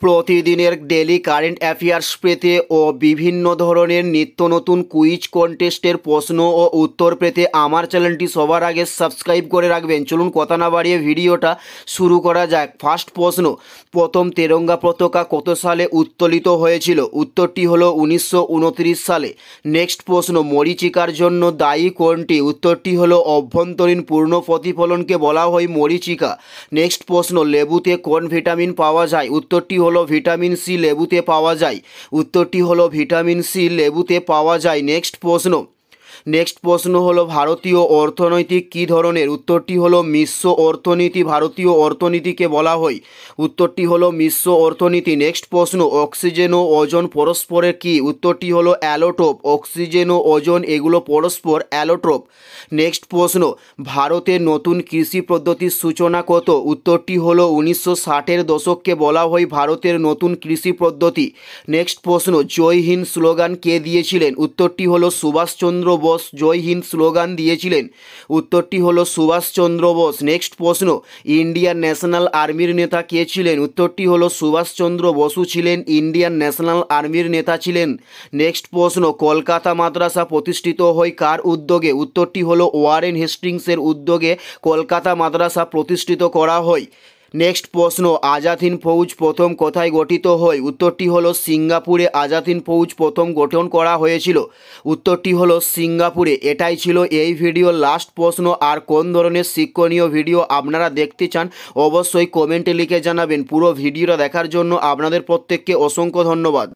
প্রতিদিনের daily current affairs পেতে ও বিভিন্ন ধরনের নিত্য নতুন কুইজ কন্টেস্টের প্রশ্ন ও উত্তর পেতে আমার চ্যানেলটি সবার আগে সাবস্ক্রাইব করে রাখবেন। চলুন কথা না বাড়িয়ে ভিডিওটা শুরু করা যাক। ফার্স্ট প্রশ্ন, প্রথম তেরঙ্গা পতাকা কত সালে উত্তোলিত হয়েছিল? উত্তরটি হলো 1929 সালে। নেক্সট প্রশ্ন, মরীচিকার জন্য দায়ী কোনটি? উত্তরটি হলো অভ্যন্তরীণ পূর্ণ প্রতিফলনকে বলা হয় মরীচিকা। নেক্সট প্রশ্ন, লেবুতে কোন ভিটামিন পাওয়া যায়? উত্তরটি হলো ভিটামিন সি লেবুতে পাওয়া যায়। উত্তরটি হলো ভিটামিন সি লেবুতে পাওয়া যায়। নেক্সট প্রশ্ন হলো ভারতীয় অর্থনীতি কী ধরনের? উত্তরটি হলো মিশ্র অর্থনীতি। ভারতীয় অর্থনীতিকে বলা হয়। উত্তরটি হলো মিশ্র অর্থনীতি। নেক্সট প্রশ্ন, অক্সিজেন ও ওজোন পরস্পরের কী? উত্তরটি হলো অ্যালোট্রপ। অক্সিজেন ও ওজোন এগুলো পরস্পর অ্যালোট্রপ। নেক্সট প্রশ্ন, ভারতের নতুন কৃষি পদ্ধতির সূচনা কত? উত্তরটি হলো 1960-এর দশককে বলা হয় ভারতের নতুন কৃষি পদ্ধতি। নেক্সট প্রশ্ন, জয় হিন্দ স্লোগান কে দিয়েছিলেন? উত্তরটি হলো সুভাষচন্দ্র বোস জয় হিন্দ স্লোগান দিয়েছিলেন। উত্তরটি হলো সুভাষচন্দ্র বোস। নেক্সট প্রশ্ন, ইন্ডিয়ান ন্যাশনাল আর্মির নেতা কে ছিলেন? উত্তরটি হলো সুভাষচন্দ্র বসু ছিলেন ইন্ডিয়ান ন্যাশনাল আর্মির নেতা ছিলেন। নেক্সট প্রশ্ন, কলকাতা মাদ্রাসা প্রতিষ্ঠিত হয় কার উদ্যোগে? উত্তরটি হলো ওয়ারেন হেস্টিংসের উদ্যোগে কলকাতা মাদ্রাসা প্রতিষ্ঠিত করা হয়। নেক্সট প্রশ্ন, আজাদ হিন্দ ফৌজ প্রথম কোথায় গঠিত হয়? উত্তরটি হলো সিঙ্গাপুরে আজাদ হিন্দ ফৌজ প্রথম গঠন করা হয়েছিল। উত্তরটি হলো সিঙ্গাপুরে। এটাই ছিল এই ভিডিওর লাস্ট প্রশ্ন। আর কোন ধরনের শিক্ষণীয় ভিডিও আপনারা দেখতে চান অবশ্যই কমেন্টে লিখে জানাবেন। পুরো ভিডিওটা দেখার জন্য আপনাদের প্রত্যেককে অসংখ্য ধন্যবাদ।